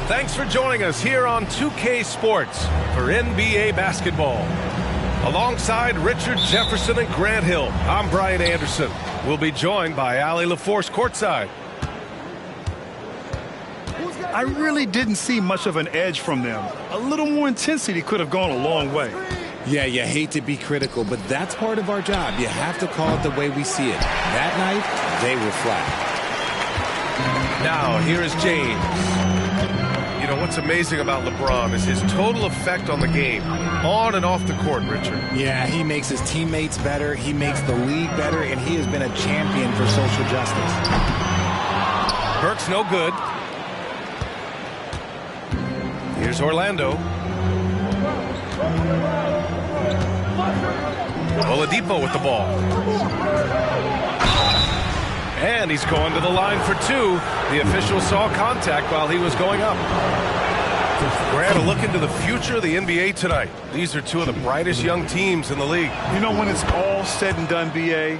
Thanks for joining us here on 2K Sports for NBA basketball. Alongside Richard Jefferson and Grant Hill, I'm Brian Anderson. We'll be joined by Allie LaForce courtside. I really didn't see much of an edge from them. A little more intensity could have gone a long way. Yeah, you hate to be critical, but that's part of our job. You have to call it the way we see it. That night, they were flat. Now, here is James. You know, what's amazing about LeBron is his total effect on the game, on and off the court, Richard. Yeah, he makes his teammates better, he makes the league better, and he has been a champion for social justice. Burks no good. Here's Orlando. Oladipo with the ball. And he's going to the line for two. The official saw contact while he was going up. Grant, a look into the future of the NBA tonight. These are two of the brightest young teams in the league. You know, when it's all said and done, BA,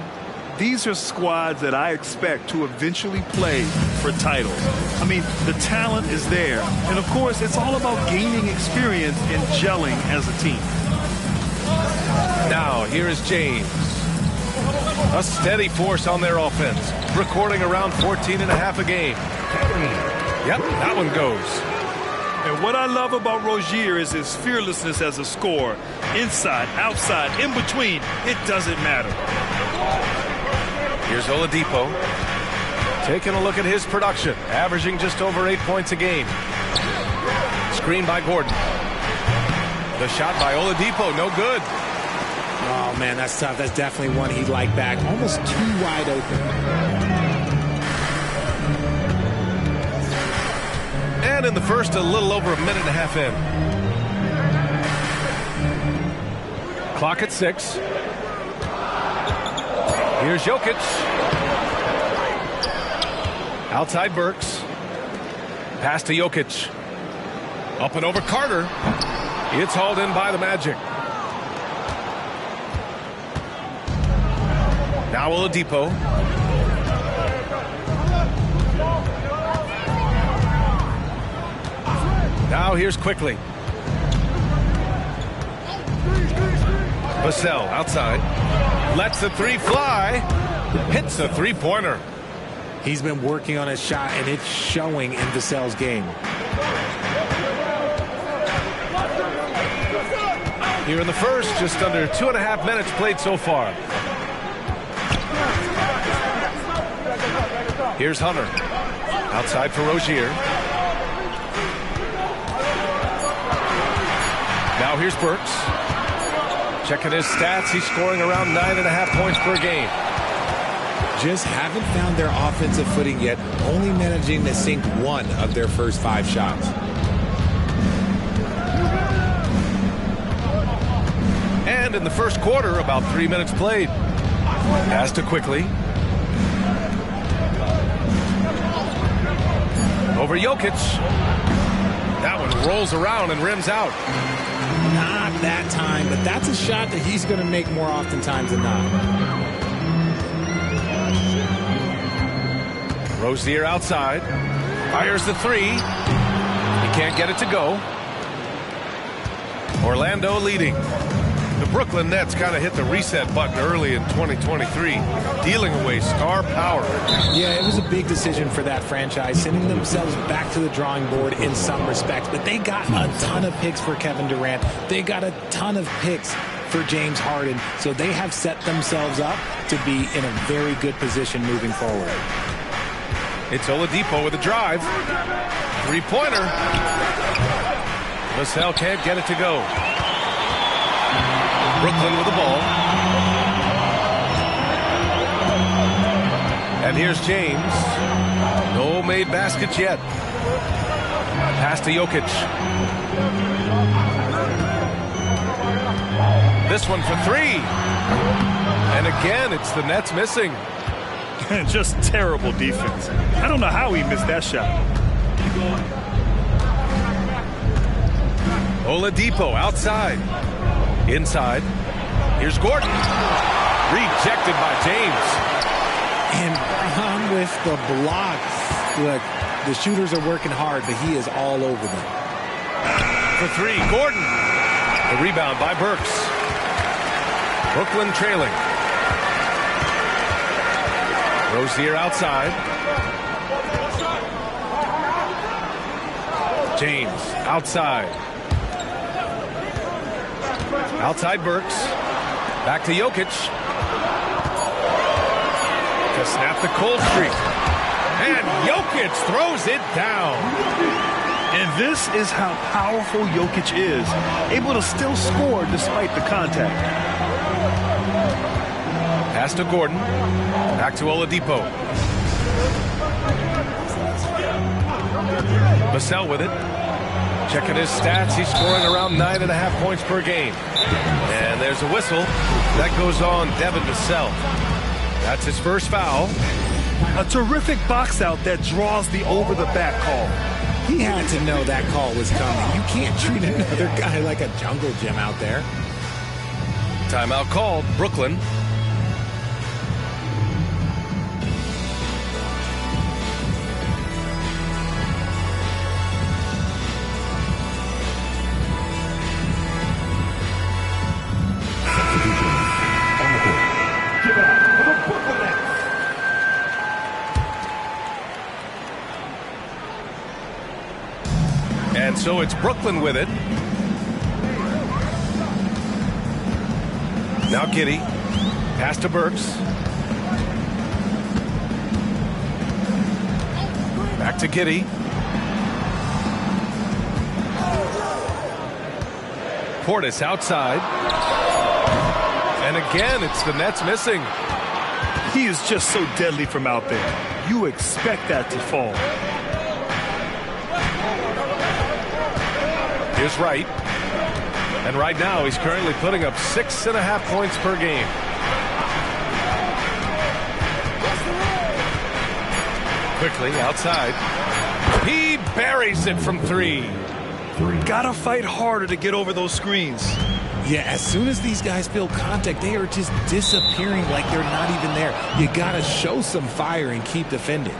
these are squads that I expect to eventually play for titles. I mean, the talent is there. And, of course, it's all about gaining experience and gelling as a team. Now, here is James. A steady force on their offense, recording around 14.5 a game. Yep, that one goes. And what I love about Rozier is his fearlessness as a scorer. Inside, outside, in between, it doesn't matter. Here's Oladipo. Taking a look at his production, averaging just over 8 points a game. Screen by Gordon. The shot by Oladipo, no good. Oh, man, that's tough. That's definitely one he'd like back. Almost too wide open. And in the first, a little over a minute and a half in. Clock at 6. Here's Jokic. Outside Burks. Pass to Jokic. Up and over Carter. It's hauled in by the Magic. Now Oladipo. Now here's Quickly. Vassell outside. Lets the three fly. Hits a three-pointer. He's been working on his shot, and it's showing in Vassell's game. Here in the first, just under 2.5 minutes played so far. Here's Hunter. Outside for Rozier. Now here's Burks. Checking his stats, he's scoring around 9.5 points per game. Just haven't found their offensive footing yet, only managing to sink one of their first 5 shots. And in the first quarter, about 3 minutes played. Pass to Quickly. Over Jokic. That one rolls around and rims out. Not that time, but that's a shot that he's going to make more oftentimes than not. Rozier outside. Fires the three. He can't get it to go. Orlando leading. The Brooklyn Nets kind of hit the reset button early in 2023, dealing away star power. Yeah, it was a big decision for that franchise, sending themselves back to the drawing board in some respects. But they got a ton of picks for Kevin Durant. They got a ton of picks for James Harden. So they have set themselves up to be in a very good position moving forward. It's Oladipo with a drive. Three-pointer. Vassell can't get it to go. Brooklyn with the ball. And here's James. No made baskets yet. Pass to Jokic. This one for three. And again, it's the Nets missing. Just terrible defense. I don't know how he missed that shot. Oladipo outside. Inside. Here's Gordon. Rejected by James. And Brown with the block. Look, The shooters are working hard, but he is all over them. For three, Gordon. The rebound by Burks. Brooklyn trailing. Rozier outside. James outside. Outside Burks. Back to Jokic. To snap the cold streak. And Jokic throws it down. And this is how powerful Jokic is, able to still score despite the contact. Pass to Gordon. Back to Oladipo. Vassell with it. Checking his stats. He's scoring around 9.5 points per game. And there's a whistle. That goes on Devin Vassell. That's his first foul. A terrific box out that draws the over-the-back call. He had to know that call was coming. You can't treat another guy like a jungle gym out there. Timeout called. Brooklyn. And so it's Brooklyn with it. Now Giddey. Pass to Burks. Back to Giddey. Portis outside. And again, it's the Nets missing. He is just so deadly from out there. You expect that to fall. Here's Wright. And right now, he's currently putting up 6.5 points per game. Quickly outside. He buries it from three. Gotta fight harder to get over those screens. Yeah, as soon as these guys feel contact, they are just disappearing like they're not even there. You gotta show some fire and keep defending.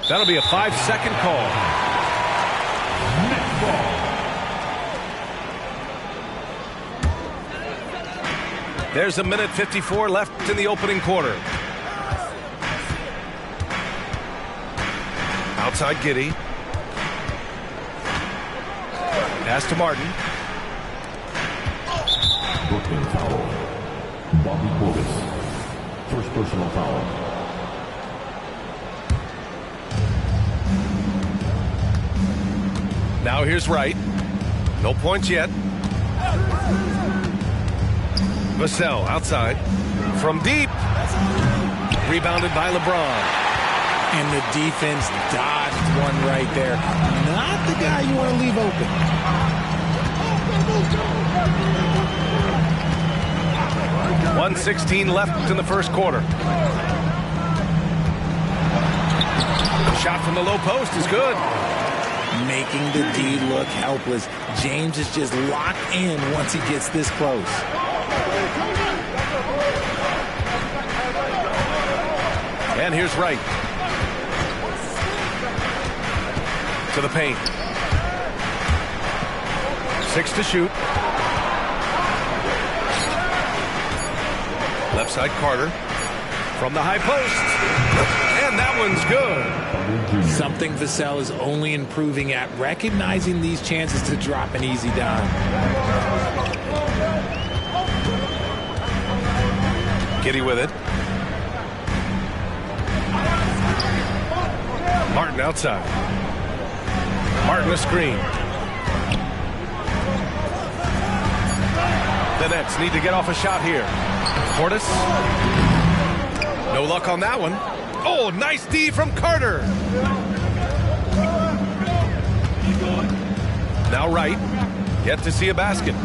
That'll be a 5-second call. There's 1:54 left in the opening quarter. Outside Giddey. Pass to Martin. Brooklyn foul. Bobby Portis. First personal foul. Now here's Wright. No points yet. Vassell outside. From deep. Rebounded by LeBron. And the defense dodged one right there. Not the guy you want to leave open. 1:16 left in the first quarter. Shot from the low post is good. Making the D look helpless. James is just locked in once he gets this close. And here's Wright. To the paint. 6 to shoot. Left side Carter. From the high post. And that one's good. Something Vassell is only improving at, recognizing these chances to drop an easy dime. Giddey with it. Martin outside. Martin a screen. The Nets need to get off a shot here. Portis. No luck on that one. Oh, nice D from Carter. Now Wright. Yet to see a basket.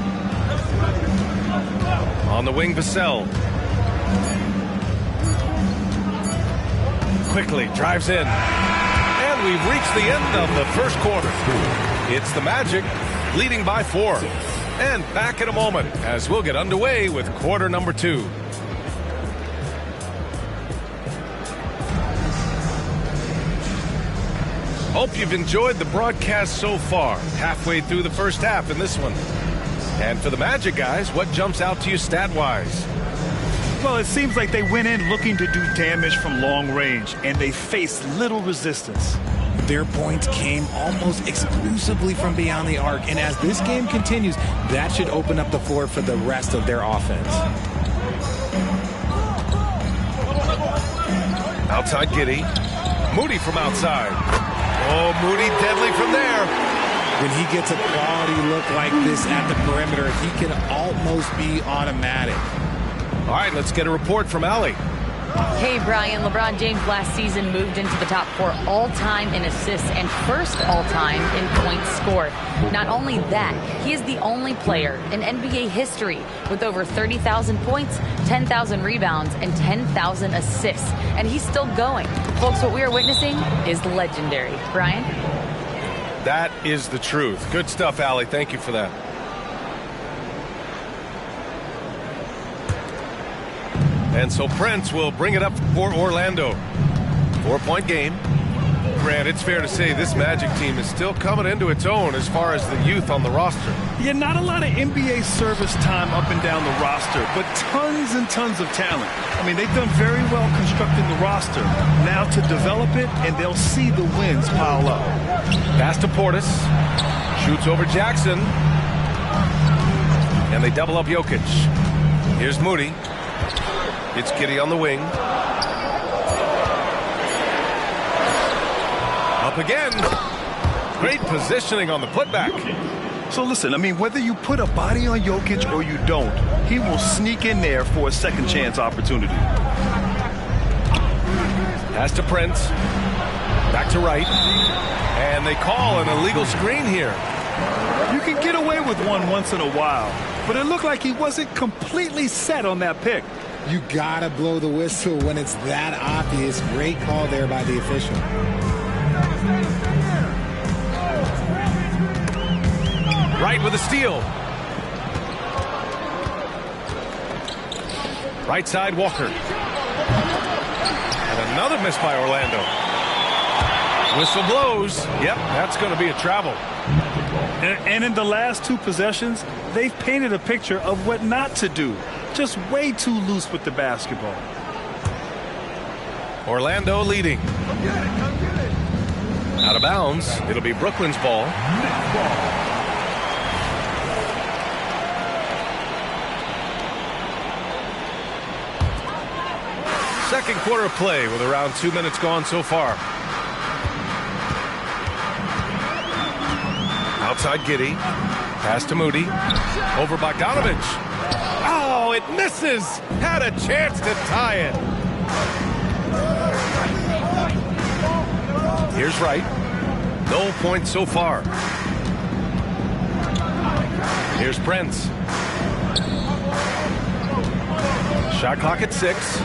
On the wing, Vassell. Quickly drives in. And we've reached the end of the first quarter. It's the Magic leading by 4. And back in a moment as we'll get underway with quarter number 2. Hope you've enjoyed the broadcast so far. Halfway through the first half in this one. And for the Magic guys, what jumps out to you stat-wise? Well, it seems like they went in looking to do damage from long range, and they faced little resistance. Their points came almost exclusively from beyond the arc, and as this game continues, that should open up the floor for the rest of their offense. Outside Giddey. Moody from outside. Oh, Moody deadly from there. When he gets a quality look like this at the perimeter, he can almost be automatic. All right, let's get a report from Allie. Hey, Brian. LeBron James last season moved into the top 4 all-time in assists and first all-time in points scored. Not only that, he is the only player in NBA history with over 30,000 points, 10,000 rebounds, and 10,000 assists. And he's still going. Folks, what we are witnessing is legendary. Brian? That is the truth. Good stuff, Allie. Thank you for that. And so Prince will bring it up for Orlando. 4-point game. Grant, it's fair to say this Magic team is still coming into its own as far as the youth on the roster. Yeah, not a lot of NBA service time up and down the roster, but tons and tons of talent. I mean, they've done very well constructing the roster. Now to develop it, and they'll see the wins pile up. Pass to Portis. Shoots over Jackson. And they double up Jokic. Here's Moody. It's Giddey on the wing. Up again. Great positioning on the putback. So listen, I mean, whether you put a body on Jokic or you don't, he will sneak in there for a second chance opportunity. Pass to Prince. Back to Wright. And they call an illegal screen here. You can get away with one once in a while, but it looked like he wasn't completely set on that pick. You gotta blow the whistle when it's that obvious. Great call there by the official. Wright with a steal. Right side, Walker. And another miss by Orlando. Whistle blows. Yep, that's going to be a travel. And in the last 2 possessions, they've painted a picture of what not to do. Just way too loose with the basketball. Orlando leading. Out of bounds. It'll be Brooklyn's ball. Second quarter of play with around 2 minutes gone so far. Outside Giddey. Pass to Moody. Over Bogdanovich. Oh, it misses. Had a chance to tie it. Here's Wright. No points so far. Here's Prince. Shot clock at 6.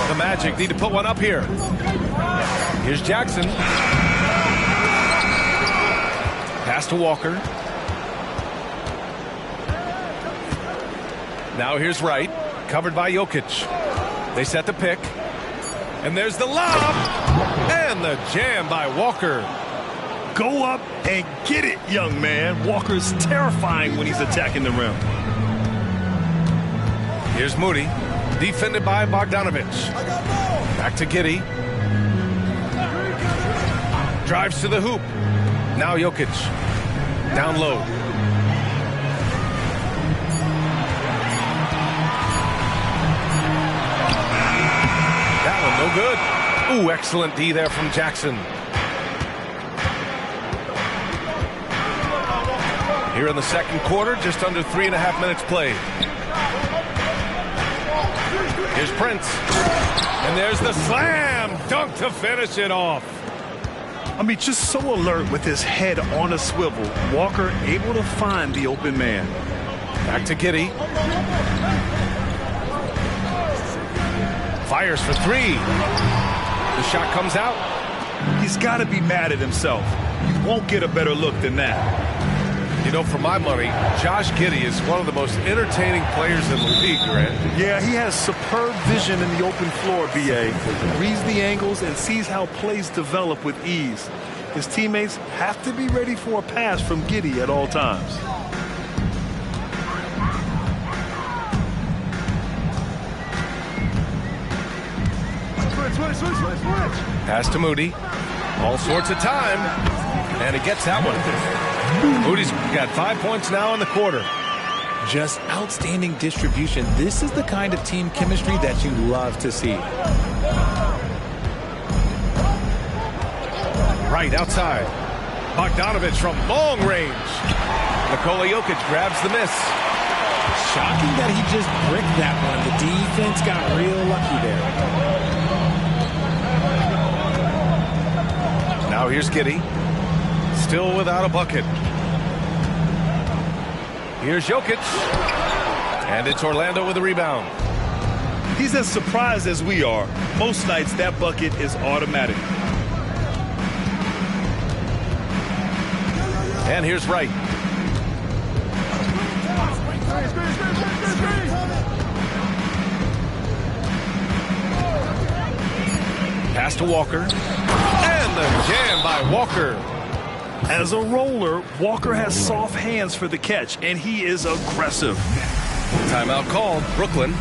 The Magic need to put one up here. Here's Jackson. Pass to Walker. Now here's Wright, covered by Jokic. They set the pick. And there's the lob. And the jam by Walker. Go up and get it, young man. Walker's terrifying when he's attacking the rim. Here's Moody, defended by Bogdanovich. Back to Giddey. Drives to the hoop. Now Jokic. Down low. That one no good. Ooh, excellent D there from Jackson. Here in the second quarter, just under 3.5 minutes played. Here's Prince. And there's the slam dunk to finish it off. I mean, just so alert with his head on a swivel. Walker able to find the open man. Back to Giddey. Fires for 3. The shot comes out. He's got to be mad at himself. You won't get a better look than that. You know, for my money, Josh Giddey is one of the most entertaining players in the league, Grant. Yeah, he has superb vision in the open floor, B.A. Reads the angles and sees how plays develop with ease. His teammates have to be ready for a pass from Giddey at all times. Pass to Moody. All sorts of time. And he gets that one. Moody's got 5 points now in the quarter. Just outstanding distribution. This is the kind of team chemistry that you love to see. Right outside. Bogdanovich from long range. Nikola Jokic grabs the miss. Shocking that he just bricked that one. The defense got real lucky there. Now here's Giddey. Still without a bucket. Here's Jokic. And it's Orlando with a rebound. He's as surprised as we are. Most nights that bucket is automatic. And here's Wright. Pass to Walker. And the jam by Walker. As a roller, Walker has soft hands for the catch, and he is aggressive. Timeout called, Brooklyn.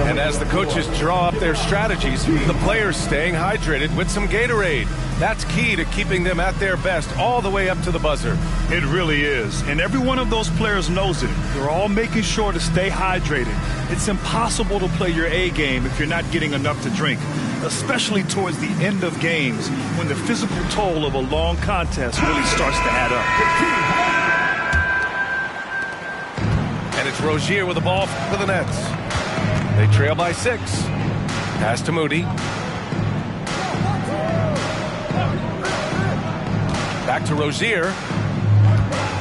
And as the coaches draw up their strategies, the players staying hydrated with some Gatorade. That's key to keeping them at their best all the way up to the buzzer. It really is. And every one of those players knows it. They're all making sure to stay hydrated. It's impossible to play your A game if you're not getting enough to drink, especially towards the end of games when the physical toll of a long contest really starts to add up. And it's Rozier with the ball for the Nets. They trail by 6. Pass to Moody. Back to Rozier.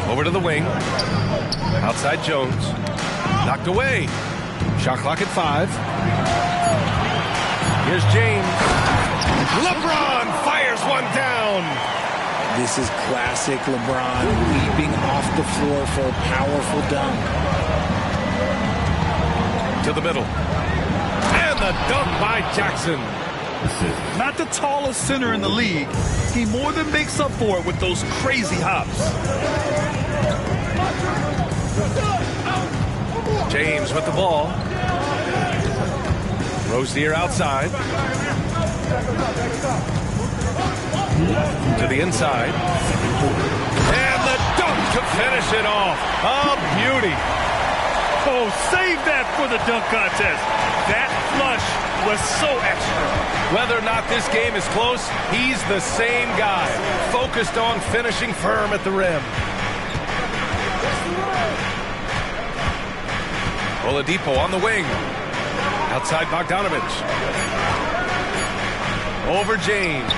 Over to the wing. Outside Jones. Knocked away. Shot clock at 5. Here's James. LeBron fires one down. This is classic LeBron leaping off the floor for a powerful dunk. To the middle. And the dunk by Jackson. Not the tallest center in the league. He more than makes up for it with those crazy hops. James with the ball. Rozier outside. To the inside. And the dunk to finish it off. A beauty. Oh, save that for the dunk contest. That flush was so extra. Whether or not this game is close, he's the same guy, focused on finishing firm at the rim. Oladipo on the wing. Outside Bogdanovich. Over James.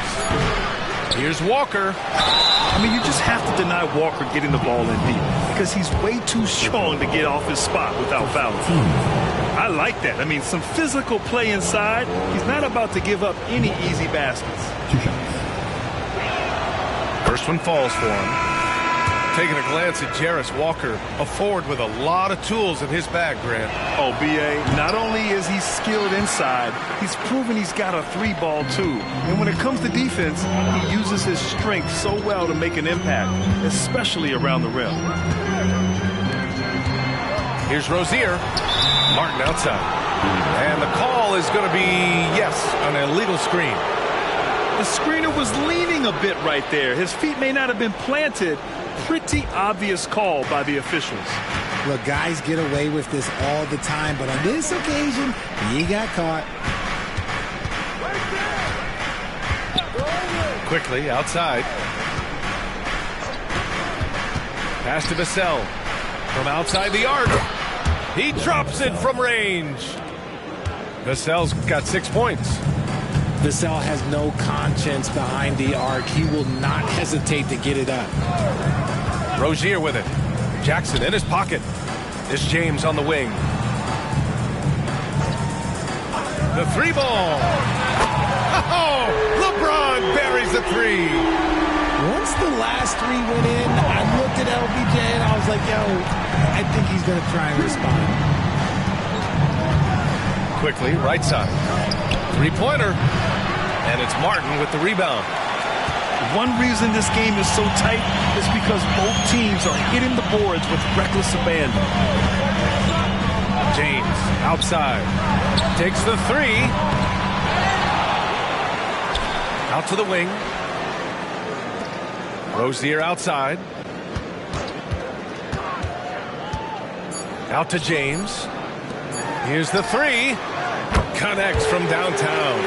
Here's Walker. I mean, you just have to deny Walker getting the ball in deep because he's way too strong to get off his spot without fouling. I like that. I mean, some physical play inside. He's not about to give up any easy baskets. First one falls for him. Taking a glance at Jarris Walker, a forward with a lot of tools in his bag, Grant. Oh, B.A., not only is he skilled inside, he's proven he's got a 3-ball too. And when it comes to defense, he uses his strength so well to make an impact, especially around the rim. Here's Rozier. Martin outside. And the call is going to be, yes, an illegal screen. The screener was leaning a bit right there. His feet may not have been planted. Pretty obvious call by the officials. Look, guys get away with this all the time, but on this occasion, he got caught. Quickly outside. Pass to Vassell. From outside the arc. He drops it from range. Vassell's got 6 points. Vassell has no conscience behind the arc. He will not hesitate to get it up. Rozier with it. Jackson in his pocket. It's James on the wing. The 3-ball. Oh, LeBron buries a 3. once the last three went in, I looked at LBJ and I was like, yo, I think he's going to try and respond. Quickly, right side. Three-pointer. And it's Martin with the rebound. One reason this game is so tight is because both teams are hitting the boards with reckless abandon. James, outside. Takes the three. Out to the wing. Rozier outside. Out to James. Here's the three. Connects from downtown.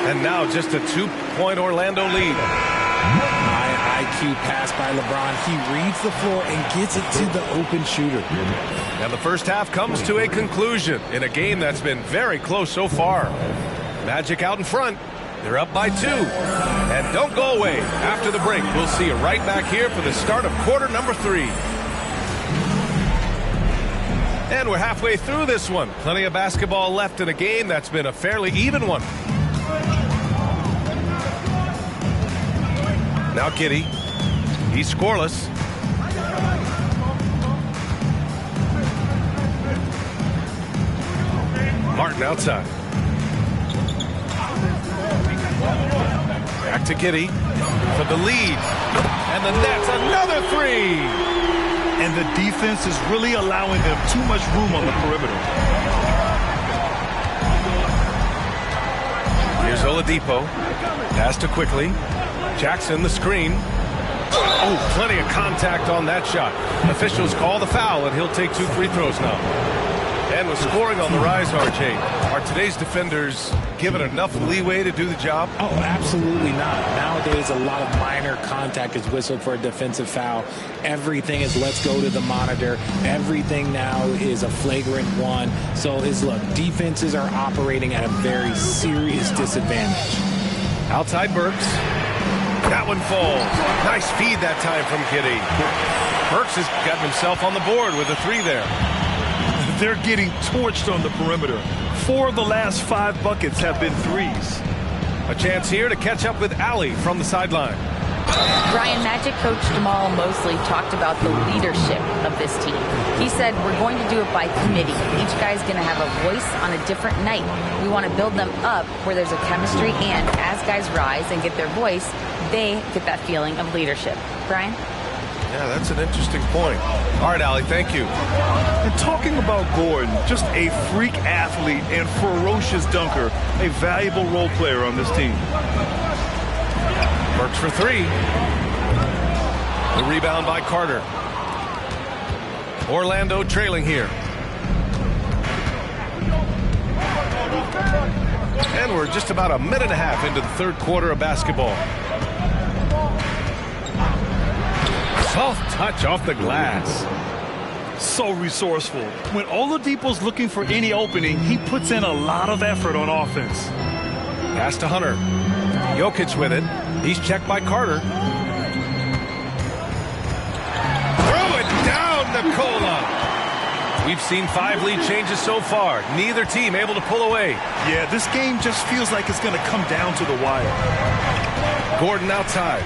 And now just a 2-point Orlando lead. High IQ pass by LeBron. He reads the floor and gets it to the open shooter. And the first half comes to a conclusion in a game that's been very close so far. Magic out in front. They're up by 2. And don't go away. After the break, we'll see you right back here for the start of quarter number 3. And we're halfway through this one. Plenty of basketball left in a game that's been a fairly even one. Now Giddey. He's scoreless. Martin outside. Back to Giddey for the lead. And the Nets, another three. And the defense is really allowing them too much room on the perimeter. Here's Oladipo. Pass to Quickly. Jackson, the screen. Oh, plenty of contact on that shot. Officials call the foul, and he'll take 2 free throws now. And with scoring on the rise, RJ, are today's defenders given enough leeway to do the job? Oh, absolutely not. Nowadays, a lot of minor contact is whistled for a defensive foul. Everything is let's go to the monitor. Everything now is a flagrant one. So, look, defenses are operating at a very serious disadvantage. Outside Burks. That one falls. Nice feed that time from Giddey. Burks has gotten himself on the board with a 3 there. They're getting torched on the perimeter. 4 of the last 5 buckets have been threes. A chance here to catch up with Allie from the sideline. Brian, Magic coach Jamal Mosley talked about the leadership of this team. He said, we're going to do it by committee. Each guy's going to have a voice on a different night. We want to build them up where there's a chemistry, and as guys rise and get their voice, they get that feeling of leadership. Brian? Yeah, that's an interesting point. All right, Allie, thank you. And talking about Gordon, just a freak athlete and ferocious dunker, a valuable role player on this team. Burks for 3. The rebound by Carter. Orlando trailing here. And we're just about a minute and a half into the third quarter of basketball. Soft touch off the glass. So resourceful. When Oladipo's looking for any opening, he puts in a lot of effort on offense. Pass to Hunter. Jokic with it. He's checked by Carter. Throw it down, Nikola. We've seen 5 lead changes so far. Neither team able to pull away. Yeah, this game just feels like it's going to come down to the wire. Gordon outside.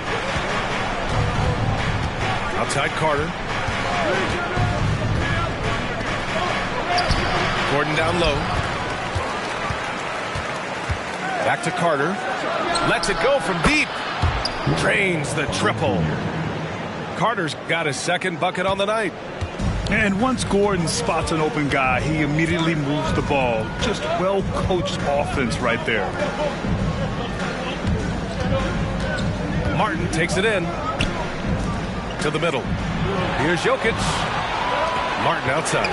Outside Carter. Gordon down low. Back to Carter. Lets it go from deep. Drains the triple. Carter's got his second bucket on the night. And once Gordon spots an open guy, he immediately moves the ball. Just well-coached offense right there. Martin takes it in. To the middle. Here's Jokic. Martin outside.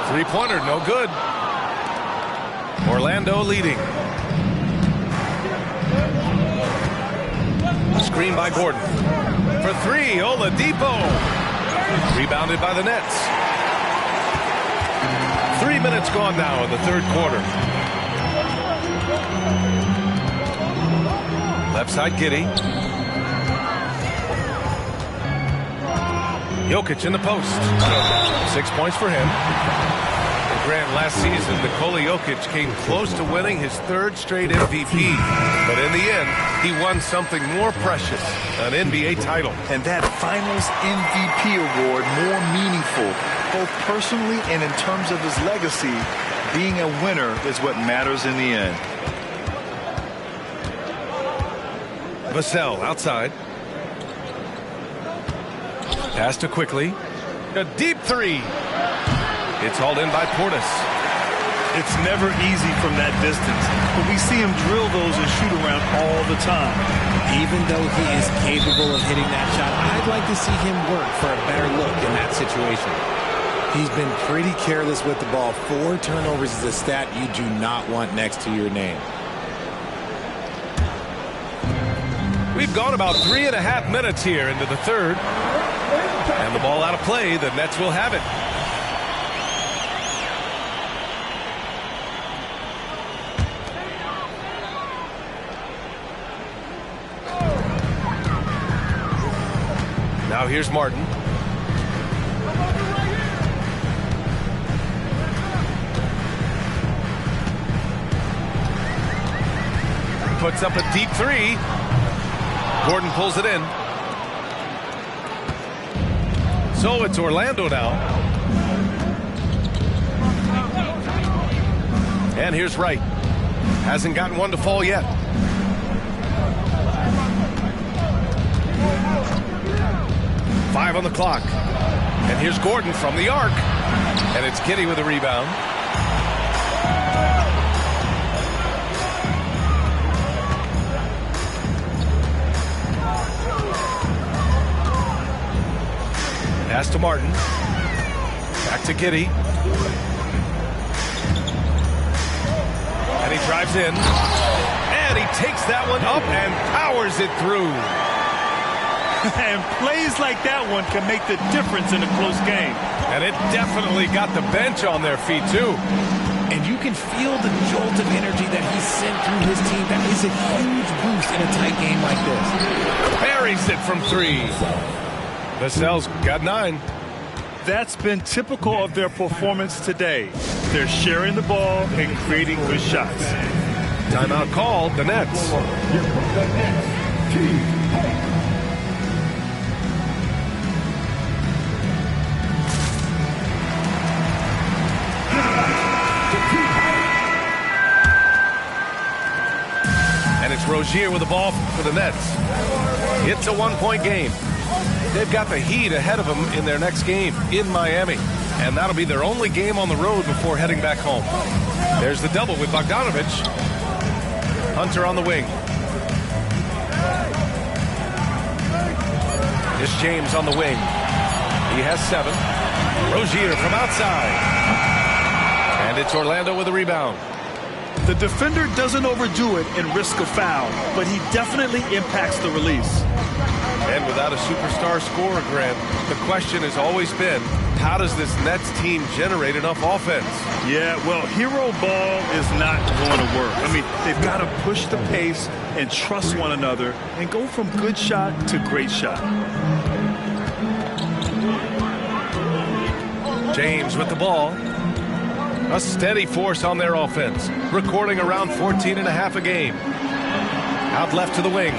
3-pointer, no good. Orlando leading. Screen by Gordon. For 3, Oladipo. Rebounded by the Nets. 3 minutes gone now in the third quarter. Left side, Giddey. Jokic in the post. 6 points for him. Grant, last season, Nikola Jokic came close to winning his third straight MVP. But in the end, he won something more precious, an NBA title. And that Finals MVP award more meaningful, both personally and in terms of his legacy. Being a winner is what matters in the end. Vassell outside. Pass to quickly. A deep three. It's hauled in by Portis. It's never easy from that distance, but we see him drill those and shoot around all the time. Even though he is capable of hitting that shot, I'd like to see him work for a better look in that situation. He's been pretty careless with the ball. 4 turnovers is a stat you do not want next to your name. We've gone about 3.5 minutes here into the third. And the ball out of play. The Nets will have it. Now here's Martin. Puts up a deep three. Gordon pulls it in. So it's Orlando now. And here's Wright. Hasn't gotten one to fall yet. Five on the clock. And here's Gordon from the arc. And it's Giddey with a rebound. Pass to Martin. Back to Giddey. And he drives in. And he takes that one up and powers it through. And plays like that one can make the difference in a close game. And it definitely got the bench on their feet, too. And you can feel the jolt of energy that he sent through his team. That is a huge boost in a tight game like this. Buries it from 3. Vassell's got 9. That's been typical of their performance today. They're sharing the ball and creating good shots. Timeout called, the Nets. And it's Rozier with the ball for the Nets. It's a 1-point game. They've got the Heat ahead of them in their next game in Miami. And that'll be their only game on the road before heading back home. There's the double with Bogdanovic. Hunter on the wing. Here's James on the wing. He has 7. Rozier from outside. And it's Orlando with a rebound. The defender doesn't overdo it and risk a foul, but he definitely impacts the release. And without a superstar scorer, Grant, the question has always been, how does this Nets team generate enough offense? Yeah, well, hero ball is not going to work. I mean, they've got to push the pace and trust one another and go from good shot to great shot. James with the ball. A steady force on their offense, recording around 14.5 a game. Out left to the wing.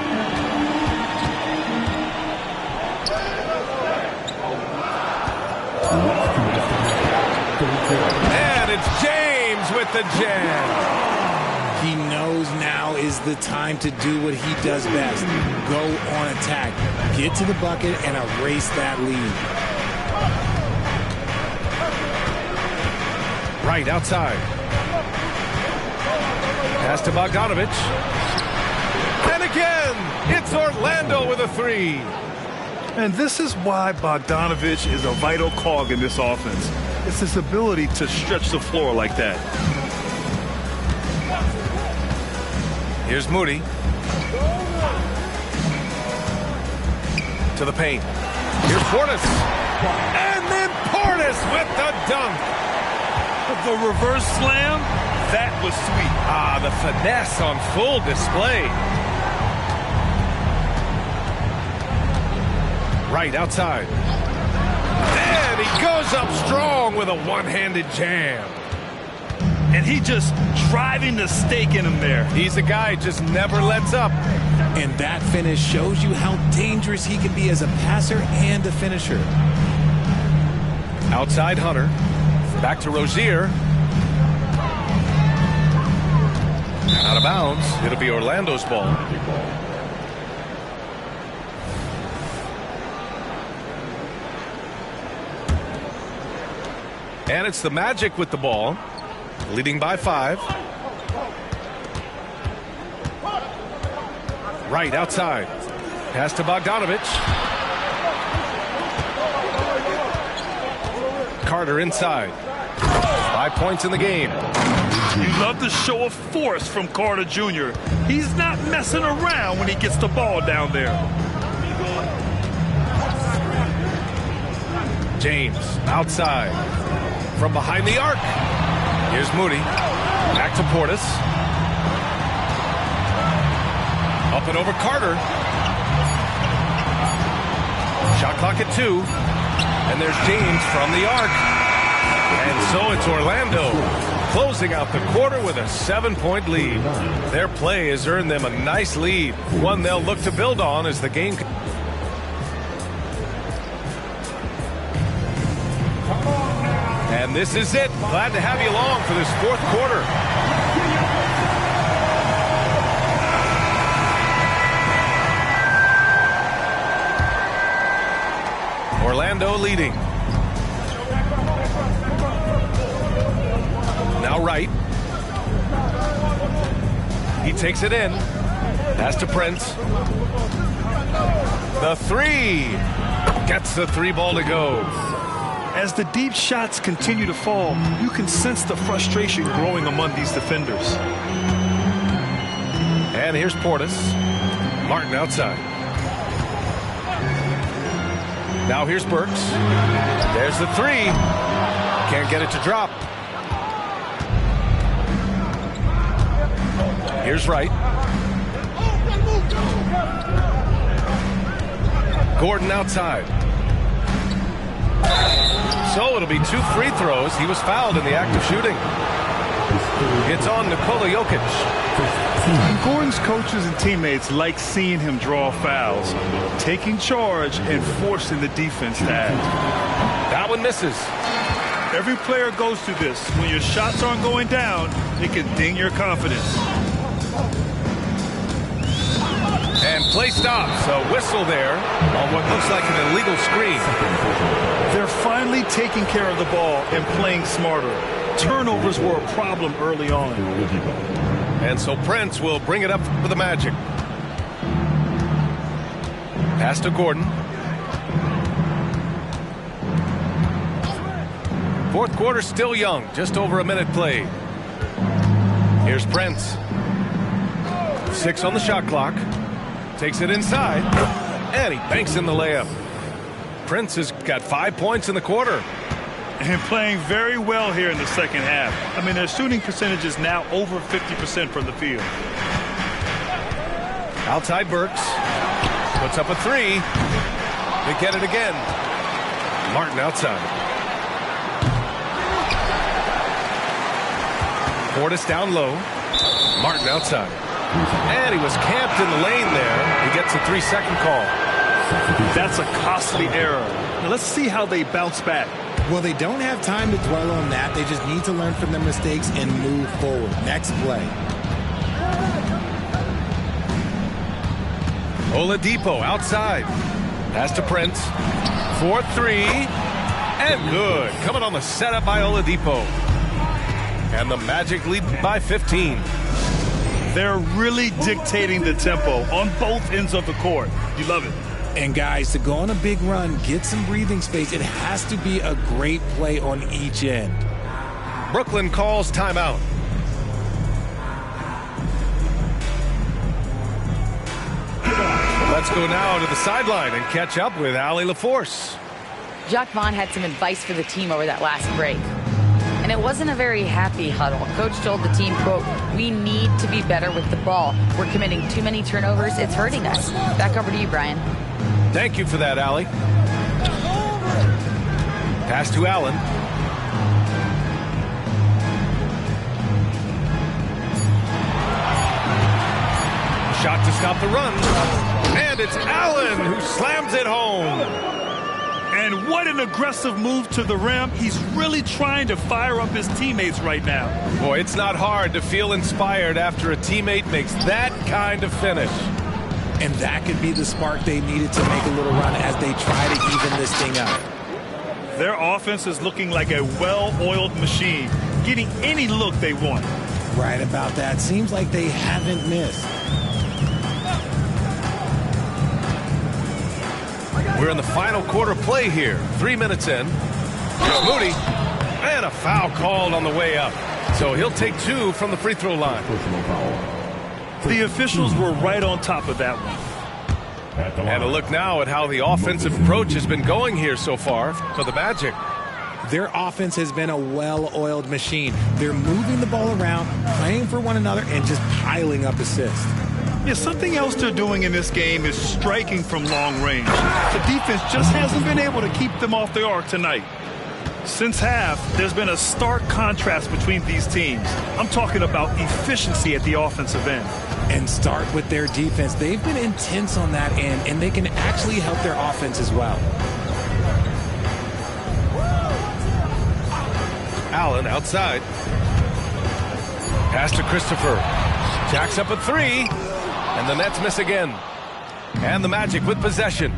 And it's James with the jam. He knows now is the time to do what he does best. Go on attack. Get to the bucket and erase that lead. Right outside. Pass to Bogdanovic. And again, it's Orlando with a 3. And this is why Bogdanovic is a vital cog in this offense. It's his ability to stretch the floor like that. Here's Moody. To the paint. Here's Portis. And then Portis with the dunk. The reverse slam, that was sweet. Ah, the finesse on full display. Right outside. And he goes up strong with a one-handed jam. and he just driving the stake in him there. He's a guy just never lets up. And that finish shows you how dangerous he can be as a passer and a finisher. Outside Hunter. Back to Rozier. Out of bounds. It'll be Orlando's ball. And it's the Magic with the ball, leading by 5. Right outside. Pass to Bogdanovich. Carter inside. 5 points in the game. You love the show of force from Carter Jr. He's not messing around when he gets the ball down there. James outside. From behind the arc. Here's Moody. Back to Portis. Up and over Carter. Shot clock at 2. And there's James from the arc. And so it's Orlando closing out the quarter with a 7-point lead. Their play has earned them a nice lead, one they'll look to build on as the game. And this is it. Glad to have you along for this 4th quarter. Orlando leading. Now Wright. He takes it in. Pass to Prince. The 3. Gets the 3 ball to go. As the deep shots continue to fall, you can sense the frustration growing among these defenders. And here's Portis. Martin outside. Now here's Burks. There's the 3. Can't get it to drop. Here's Wright. Gordon outside. So it'll be 2 free throws. He was fouled in the act of shooting. It's on Nikola Jokic. Gordon's coaches and teammates like seeing him draw fouls, taking charge and forcing the defense to act. That one misses. Every player goes through this. When your shots aren't going down, it can ding your confidence. And play stops. A whistle there on what looks like an illegal screen. They're finally taking care of the ball and playing smarter. Turnovers were a problem early on. And so Prince will bring it up for the Magic. Pass to Gordon. 4th quarter still young. Just over a minute played. Here's Prince. 6 on the shot clock. Takes it inside. And he banks in the layup. Prince has got 5 points in the quarter. And playing very well here in the second half. I mean, their shooting percentage is now over 50% from the field. Outside Burks. Puts up a 3. They get it again. Martin outside. Portis down low. Martin outside. And he was camped in the lane there. He gets a 3-second call. That's a costly error. Now let's see how they bounce back. Well, they don't have time to dwell on that. They just need to learn from their mistakes and move forward. Next play. Oladipo outside. Pass to Prince. 4-3. And good. Coming on the setup by Oladipo. And the Magic lead by 15. They're really dictating the tempo on both ends of the court. You love it. And guys, to go on a big run, get some breathing space, it has to be a great play on each end. Brooklyn calls timeout. Let's go now to the sideline and catch up with Allie LaForce. Jacques Vaughn had some advice for the team over that last break. And it wasn't a very happy huddle. Coach told the team, quote, "We need to be better with the ball. We're committing too many turnovers. It's hurting us." Back over to you, Brian. Thank you for that, Allie. Pass to Allen. shot to stop the run. And it's Allen who slams it home. And what an aggressive move to the rim. He's really trying to fire up his teammates right now. Boy, it's not hard to feel inspired after a teammate makes that kind of finish. And that could be the spark they needed to make a little run as they try to even this thing up. Their offense is looking like a well-oiled machine, getting any look they want. Right about that. Seems like they haven't missed. We're in the final quarter play here. 3 minutes in. Here's Moody. And a foul called on the way up. So he'll take 2 from the free throw line. Personal foul. The officials were right on top of that one. And a look now at how the offensive approach has been going here so far for the Magic. Their offense has been a well-oiled machine. They're moving the ball around, playing for one another, and just piling up assists. Yeah, something else they're doing in this game is striking from long range. The defense just hasn't been able to keep them off the arc tonight. Since half, there's been a stark contrast between these teams. I'm talking about efficiency at the offensive end. And start with their defense. They've been intense on that end, and they can actually help their offense as well. Allen outside. Pass to Christopher. Jacks up a 3. And the Nets miss again. And the Magic with possession.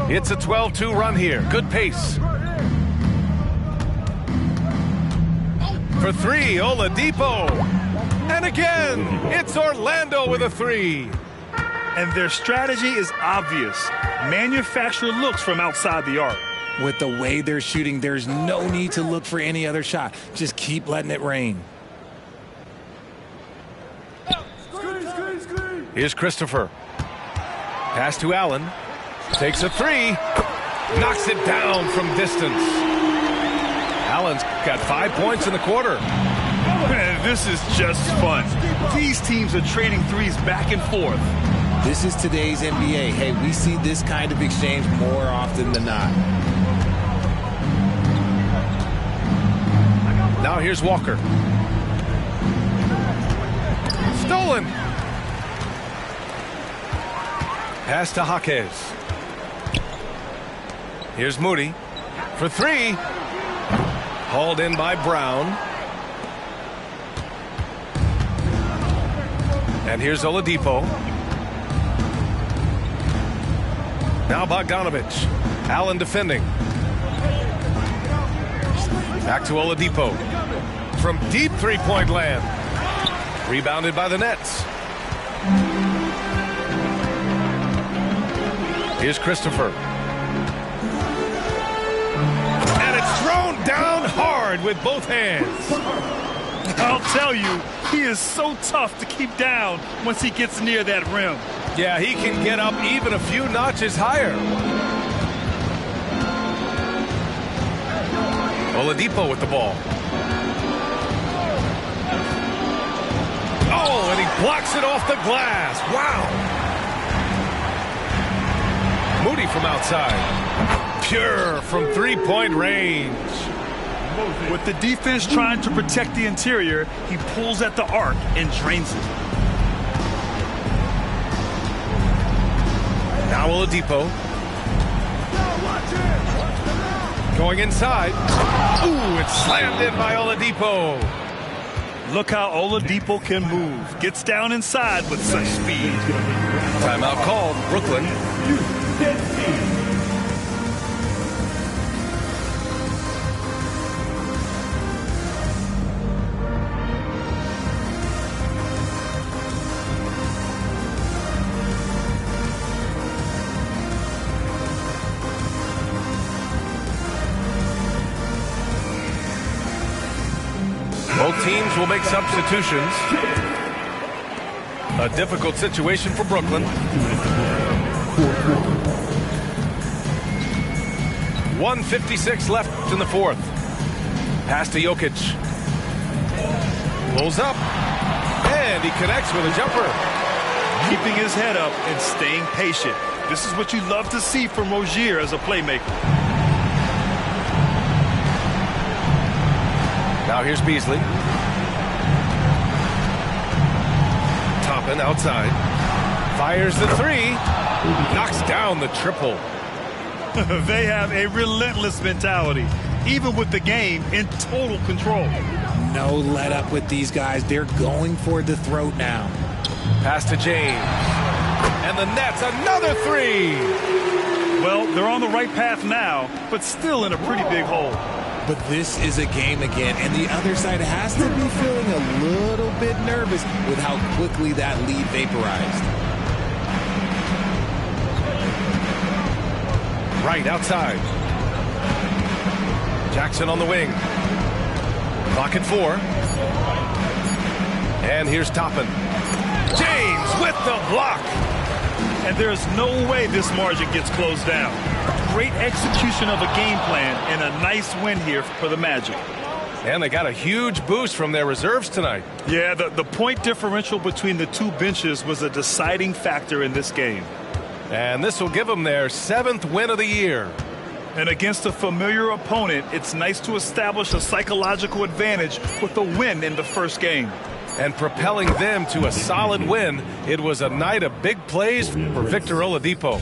It's a 12-2 run here. Good pace. For 3, Oladipo. And again, it's Orlando with a 3. And their strategy is obvious. Manufacture looks from outside the arc. With the way they're shooting, there's no need to look for any other shot. Just keep letting it rain. Here's Christopher. Pass to Allen. Takes a 3. Knocks it down from distance. Allen's got 5 points in the quarter. Man, this is just fun. These teams are trading threes back and forth. This is today's NBA. Hey, we see this kind of exchange more often than not. Now here's Walker. Stolen. Pass to Jaquez. Here's Moody for 3. Hauled in by Brown. And here's Oladipo. Now Bogdanovich. Allen defending. Back to Oladipo. From deep three-point land. Rebounded by the Nets. Here's Christopher. And it's thrown down hard with both hands. I'll tell you, he is so tough to keep down once he gets near that rim. Yeah, he can get up even a few notches higher. Oladipo with the ball. Oh, and he blocks it off the glass. Wow. Moody from outside. Pure from three-point range. With the defense trying to protect the interior, he pulls at the arc and drains it. Now Oladipo. Going inside. Ooh, it's slammed in by Oladipo. Look how Oladipo can move. Gets down inside with such speed. Timeout called. Brooklyn. Both teams will make substitutions. A difficult situation for Brooklyn. 1:56 left in the fourth. Pass to Jokic. Pulls up. And he connects with a jumper. Keeping his head up and staying patient. This is what you love to see from Rozier as a playmaker. Now here's Beasley. Toppin outside. Fires the three. Knocks down the triple. They have a relentless mentality, even with the game in total control. No let up with these guys. They're going for the throat now. Pass to James. And the net's another three. Well, they're on the right path now, but still in a pretty big hole. But this is a game again, and the other side has to be feeling a little bit nervous with how quickly that lead vaporized. Right outside. Jackson on the wing. Clock at 4. And here's Toppin. James with the block. And there's no way this margin gets closed down. Great execution of a game plan and a nice win here for the Magic. And they got a huge boost from their reserves tonight. Yeah, the point differential between the two benches was a deciding factor in this game. And this will give them their 7th win of the year. And against a familiar opponent, it's nice to establish a psychological advantage with a win in the first game. And propelling them to a solid win, it was a night of big plays for Victor Oladipo.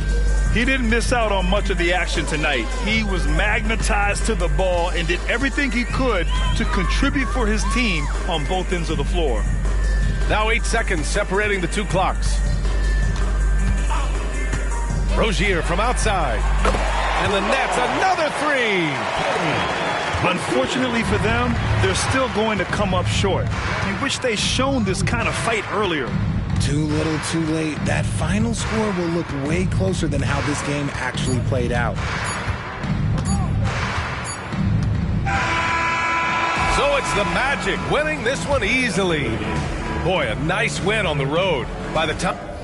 He didn't miss out on much of the action tonight. He was magnetized to the ball and did everything he could to contribute for his team on both ends of the floor. Now 8 seconds separating the two clocks. Rozier from outside. And the net's another three. Unfortunately for them, they're still going to come up short. You wish they'd shown this kind of fight earlier. Too little, too late. That final score will look way closer than how this game actually played out. So it's the Magic winning this one easily. Boy, a nice win on the road. By the time